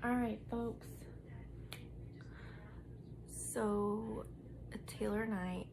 All right, folks. So Taylor and I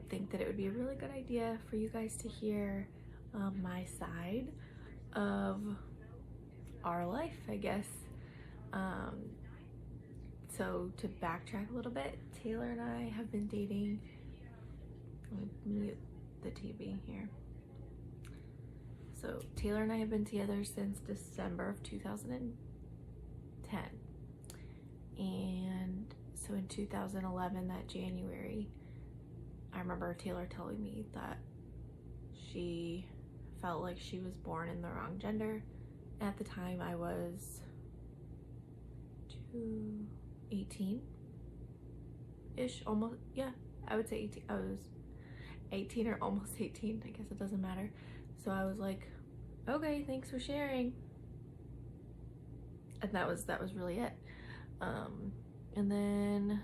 think that it would be a really good idea for you guys to hear my side of our life, I guess. So to backtrack a little bit, Taylor and I have been dating. Let me mute the TV here. So Taylor and I have been together since December of 2010. And so in 2011, that January, I remember Taylor telling me that she felt like she was born in the wrong gender. At the time, I was 18-ish, almost, yeah, I would say 18. I was 18 or almost 18, I guess it doesn't matter. So I was like, okay, thanks for sharing. And that was really it. And then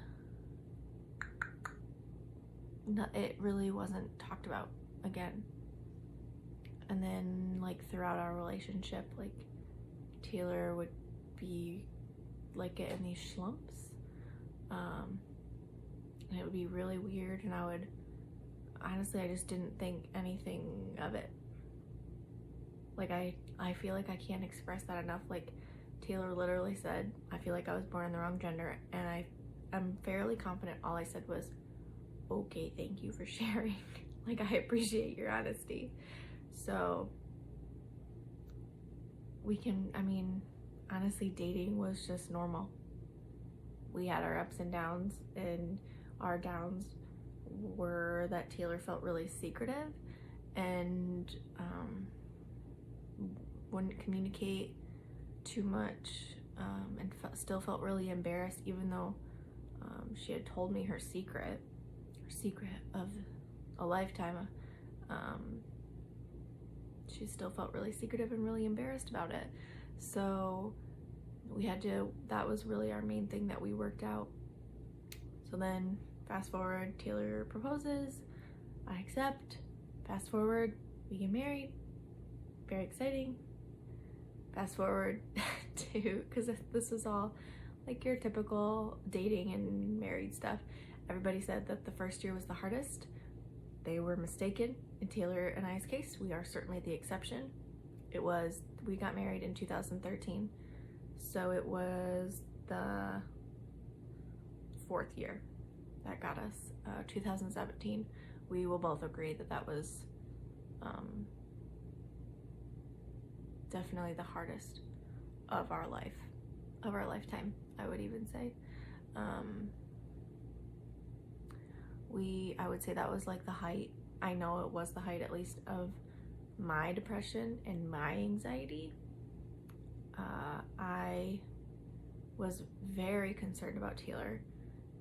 it really wasn't talked about again. And then like throughout our relationship, like Taylor would be like get in these slumps, and it would be really weird, and I just didn't think anything of it. Like I feel like I can't express that enough. Like Taylor literally said, I feel like I was born in the wrong gender, and I'm fairly confident all I said was, okay, thank you for sharing. Like, I appreciate your honesty. So honestly, dating was just normal. We had our ups and downs, and our downs were that Taylor felt really secretive and wouldn't communicate too much, and still felt really embarrassed, even though she had told me her secret of a lifetime. She still felt really secretive and really embarrassed about it. So that was really our main thing that we worked out. So then fast forward, Taylor proposes, I accept. Fast forward, we get married. Very exciting. Fast forward to, because this is all like your typical dating and married stuff. Everybody said that the first year was the hardest. They were mistaken. In Taylor and I's case, we are certainly the exception. We got married in 2013. So it was the 4th year that got us. 2017, we will both agree that was definitely the hardest of our lifetime, I would even say. I would say that was like the height. I know it was the height, at least, of my depression and my anxiety. I was very concerned about Taylor,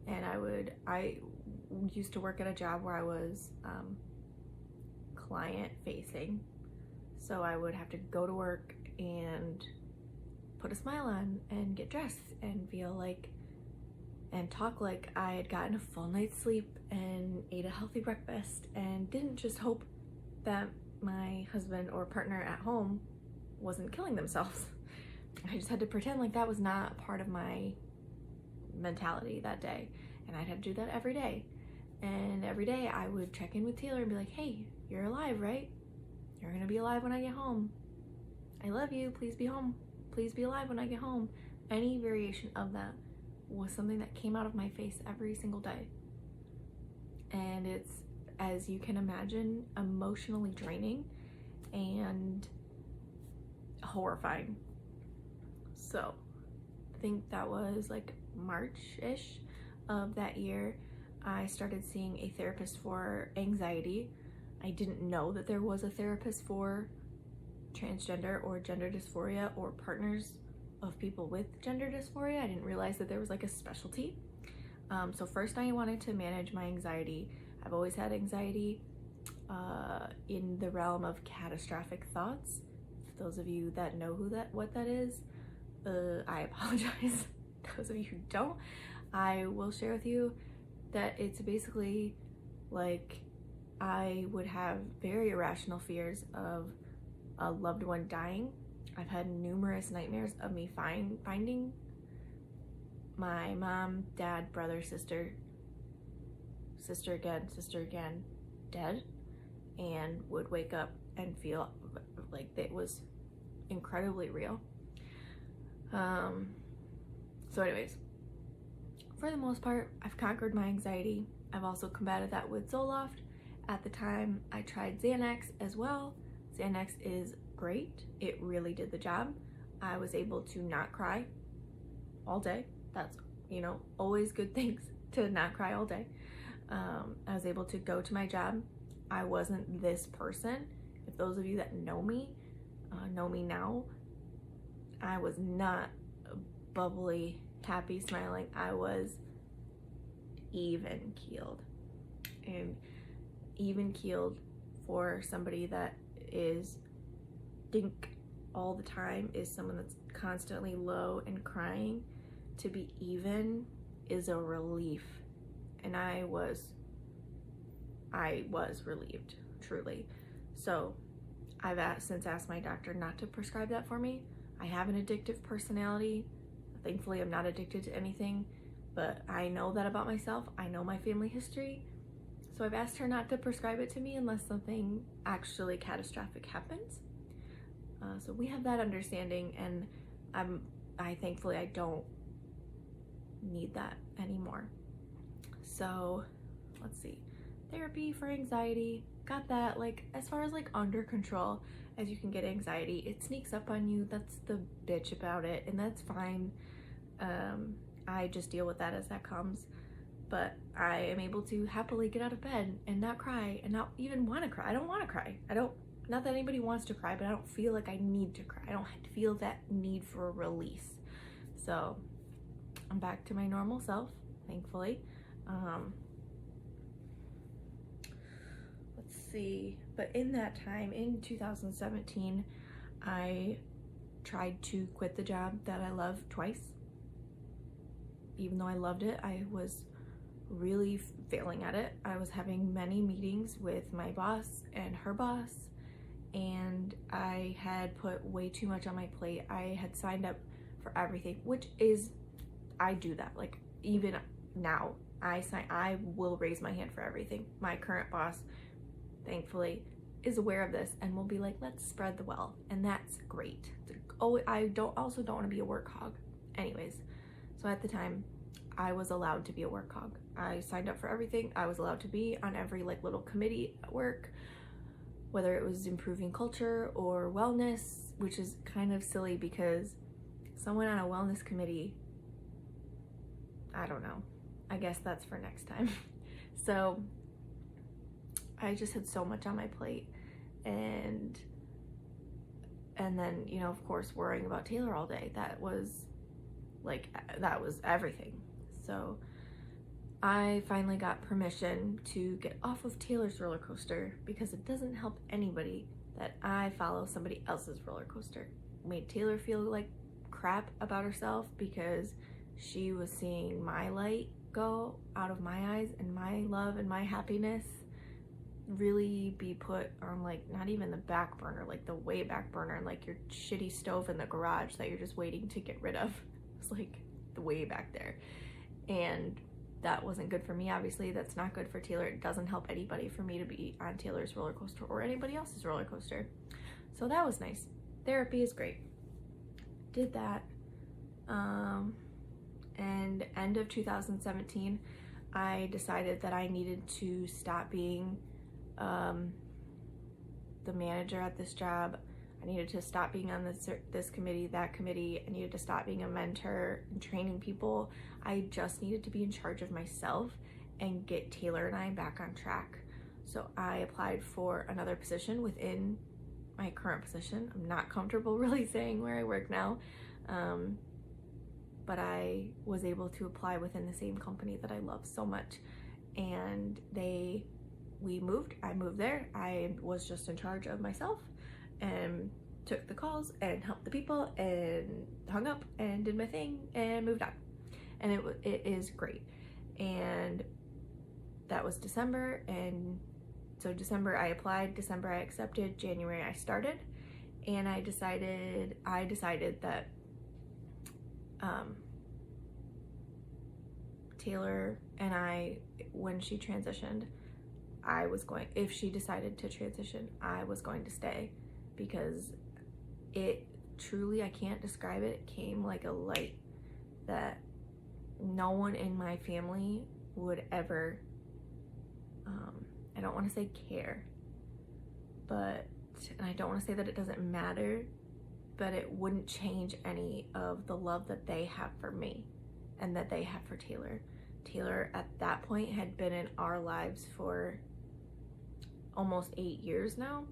and I used to work at a job where I was client facing, so I would have to go to work and put a smile on and get dressed and feel like and talk like I had gotten a full night's sleep and ate a healthy breakfast, and didn't just hope that my husband or partner at home wasn't killing themselves. I just had to pretend like that was not part of my mentality that day, and I'd have to do that every day. And every day I would check in with Taylor and be like, hey, you're alive, right? You're gonna be alive when I get home. I love you, please be home. Please be alive when I get home. Any variation of that was something that came out of my face every single day. And it's, as you can imagine, emotionally draining and horrifying. So I think that was like March-ish of that year. I started seeing a therapist for anxiety. I didn't know that there was a therapist for transgender or gender dysphoria or partners of people with gender dysphoria. I didn't realize that there was like a specialty. So first I wanted to manage my anxiety. I've always had anxiety in the realm of catastrophic thoughts. For those of you that know what that is, I apologize. Those of you who don't, I will share with you that it's basically like I would have very irrational fears of a loved one dying, I've had numerous nightmares of me finding my mom, dad, brother, sister again, dead, and would wake up and feel like it was incredibly real. So anyways, for the most part, I've conquered my anxiety. I've also combated that with Zoloft. At the time, I tried Xanax as well. Xanax is great. It really did the job. I was able to not cry all day. That's, always good things to not cry all day. I was able to go to my job. I wasn't this person. If those of you that know me now, I was not bubbly, happy, smiling. I was even keeled. And even keeled for somebody that is dink all the time, is someone that's constantly low and crying. To be even is a relief. And I was relieved, truly. So I've since asked my doctor not to prescribe that for me. I have an addictive personality. Thankfully, I'm not addicted to anything, but I know that about myself. I know my family history. So I've asked her not to prescribe it to me unless something actually catastrophic happens. So we have that understanding, and thankfully I don't need that anymore. So let's see, therapy for anxiety, got that as far as under control as you can get anxiety. It sneaks up on you, that's the bitch about it, and that's fine. I just deal with that as that comes, but I am able to happily get out of bed and not cry and not even want to cry. I don't want to cry. Not that anybody wants to cry, but I don't feel like I need to cry. I don't feel that need for a release. So I'm back to my normal self, thankfully. Let's see, but in that time, in 2017, I tried to quit the job that I love twice. Even though I loved it, I was really failing at it. I was having many meetings with my boss and her boss, and I had put way too much on my plate. I had signed up for everything, I do that. Even now, I will raise my hand for everything. My current boss, thankfully, is aware of this and will be like, let's spread the wealth, and that's great. I don't want to be a work hog. Anyways, so at the time, I was allowed to be a work hog. I signed up for everything. I was allowed to be on every little committee at work, whether it was improving culture or wellness, which is kind of silly because someone on a wellness committee, I don't know. I guess that's for next time. So I just had so much on my plate, and then, of course, worrying about Taylor all day. That was everything. So I finally got permission to get off of Taylor's roller coaster because it doesn't help anybody that I follow somebody else's roller coaster. Made Taylor feel like crap about herself because she was seeing my light go out of my eyes, and my love and my happiness really be put on not even the back burner, the way back burner, your shitty stove in the garage that you're just waiting to get rid of. It's the way back there. And that wasn't good for me. Obviously, that's not good for Taylor. It doesn't help anybody for me to be on Taylor's roller coaster or anybody else's roller coaster. So that was nice. Therapy is great. Did that. And end of 2017, I decided that I needed to stop being the manager at this job. I needed to stop being on this committee, that committee. I needed to stop being a mentor and training people. I just needed to be in charge of myself and get Taylor and I back on track. So I applied for another position within my current position. I'm not comfortable really saying where I work now, but I was able to apply within the same company that I love so much. And we moved. I moved there. I was just in charge of myself and took the calls and helped the people and hung up and did my thing and moved on. And it is great. And that was December. And so December I applied, December I accepted, January I started. and I decided that Taylor and I, when she transitioned, if she decided to transition, I was going to stay, because it truly, I can't describe it, it came like a light that no one in my family would ever, I don't want to say care, but, and I don't want to say that it doesn't matter, but it wouldn't change any of the love that they have for me and that they have for Taylor. Taylor at that point had been in our lives for almost 8 years now,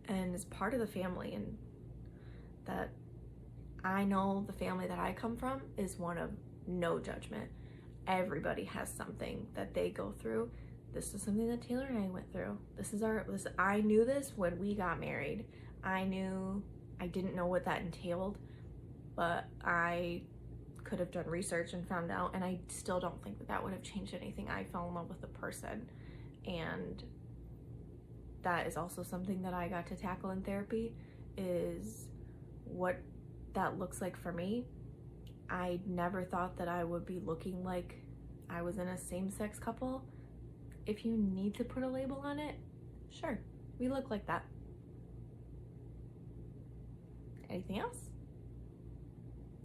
and is part of the family, and that I know the family that I come from is one of no judgment. Everybody has something that they go through. This is something that Taylor and I went through. I knew this when we got married. I didn't know what that entailed, but I could have done research and found out, and I still don't think that would have changed anything. I fell in love with the person, and that is also something that I got to tackle in therapy, is what that looks like for me. I never thought that I would be looking like I was in a same-sex couple. If you need to put a label on it, sure, we look like that. Anything else?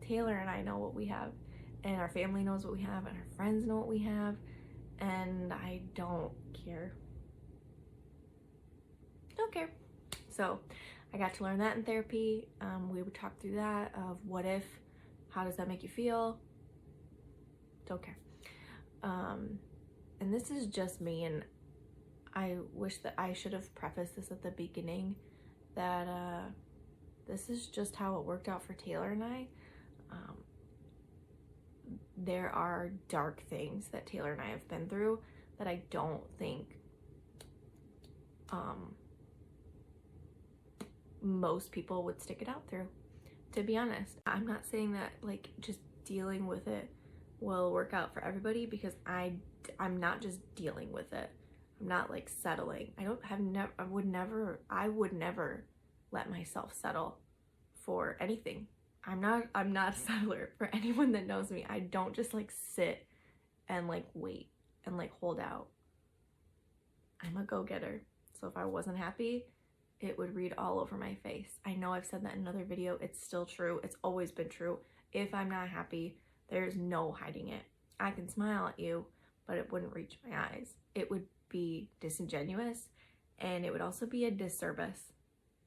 Taylor and I know what we have, and our family knows what we have, and our friends know what we have, and I don't care. Don't care. So I got to learn that in therapy. We would talk through that of what if, how does that make you feel? Don't care. And this is just me, and I wish that I should have prefaced this at the beginning, that this is just how it worked out for Taylor and I. There are dark things that Taylor and I have been through that I don't think most people would stick it out through, to be honest. I'm not saying that like just dealing with it will work out for everybody, because I'm not just dealing with it. I'm not like settling. I would never let myself settle for anything. I'm not a settler. For anyone that knows me, I don't just like sit and like wait and like hold out. I'm a go-getter. So if I wasn't happy, it would read all over my face. I know I've said that in another video. It's still true. It's always been true. If I'm not happy, there's no hiding it. I can smile at you, but it wouldn't reach my eyes. It would be disingenuous, and it would also be a disservice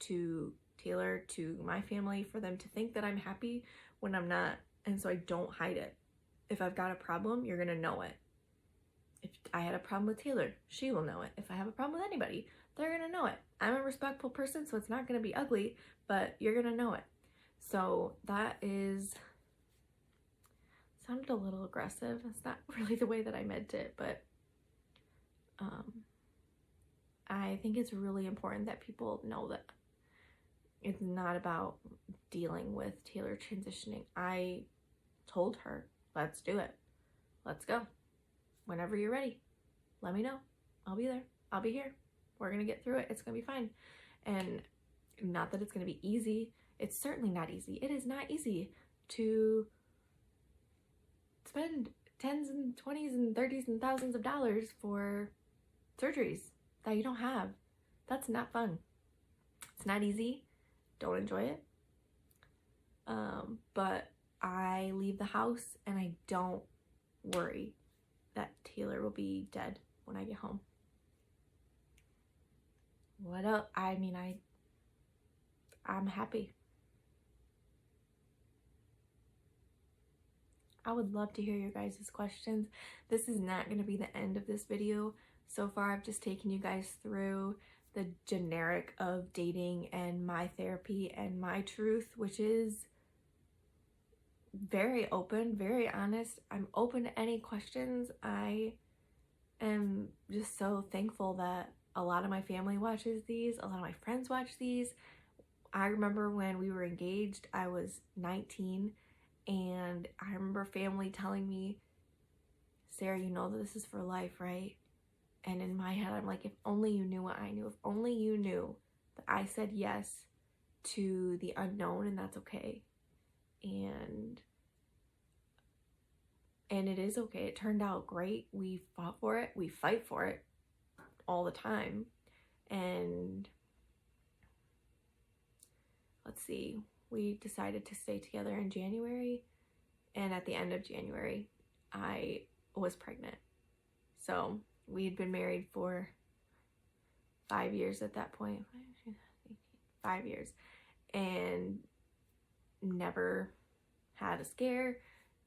to Taylor, to my family, for them to think that I'm happy when I'm not. And so I don't hide it. If I've got a problem, you're gonna know it. If I had a problem with Taylor, she will know it. If I have a problem with anybody, they're gonna know it. I'm a respectful person, so it's not gonna be ugly, but you're gonna know it. So that sounded a little aggressive. It's not really the way that I meant it, but I think it's really important that people know that it's not about dealing with Taylor transitioning. I told her, let's do it. Let's go. Whenever you're ready, let me know. I'll be there. I'll be here. We're gonna get through it. It's gonna be fine. And not that it's gonna be easy. It's certainly not easy. It is not easy to spend tens and 20s and 30s and thousands of dollars for surgeries that you don't have. That's not fun. It's not easy. Don't enjoy it. But I leave the house and I don't worry that Taylor will be dead when I get home. What else? I mean, I'm happy. I would love to hear your guys' questions. This is not going to be the end of this video. So far, I've just taken you guys through the generic of dating and my therapy and my truth, which is very open, very honest. I'm open to any questions. I am just so thankful that a lot of my family watches these. A lot of my friends watch these. I remember when we were engaged, I was 19, and I remember family telling me, Sarah, you know that this is for life, right? And in my head, I'm like, if only you knew what I knew. If only you knew that I said yes to the unknown, and that's okay. And it is okay. It turned out great. We fought for it. We fight for it all the time. And let's see, we decided to stay together in January, and at the end of January, I was pregnant. So we had been married for 5 years at that point. 5 years. And never had a scare,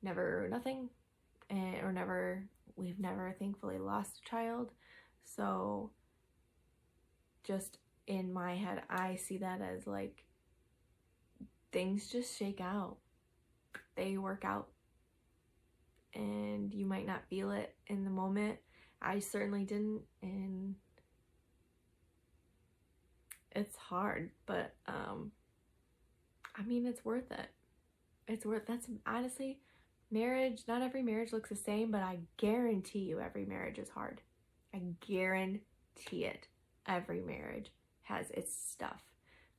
nothing. We've never thankfully lost a child. So just in my head, I see that as like, things just shake out. They work out. And you might not feel it in the moment. I certainly didn't, and it's hard, but I mean, it's worth it. That's honestly, marriage, not every marriage looks the same, but I guarantee you every marriage is hard. I guarantee it. Every marriage has its stuff.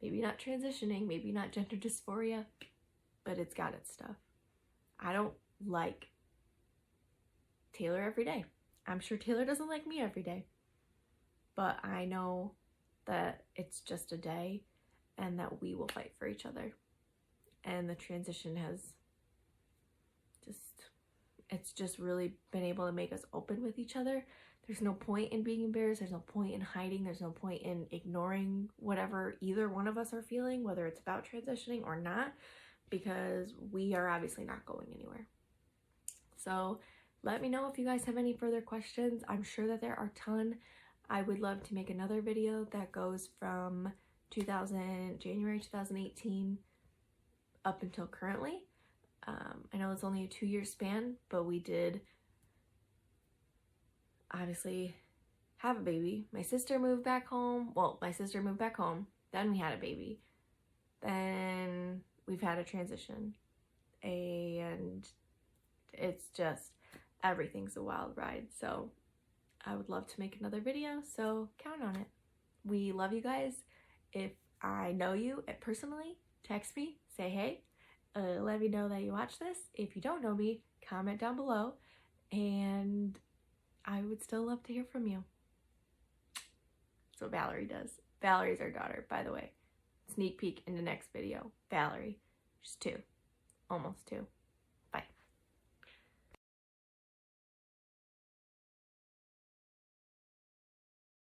Maybe not transitioning, maybe not gender dysphoria, but it's got its stuff. I don't like Taylor every day. I'm sure Taylor doesn't like me every day. But I know that it's just a day and that we will fight for each other. And the transition has it's just really been able to make us open with each other. There's no point in being embarrassed. There's no point in hiding. There's no point in ignoring whatever either one of us are feeling, whether it's about transitioning or not, because we are obviously not going anywhere. So let me know if you guys have any further questions. I'm sure that there are a ton. I would love to make another video that goes from January 2018 up until currently. I know it's only a 2-year span, but we did obviously have a baby. My sister moved back home. Well, my sister moved back home. Then we had a baby. Then we've had a transition. And it's just, everything's a wild ride. So I would love to make another video, so count on it. We love you guys. If I know you personally, text me, say hey. Let me know that you watch this. If you don't know me, comment down below, and I would still love to hear from you. That's what Valerie does. Valerie's our daughter, by the way. Sneak peek in the next video. Valerie, she's 2, almost 2.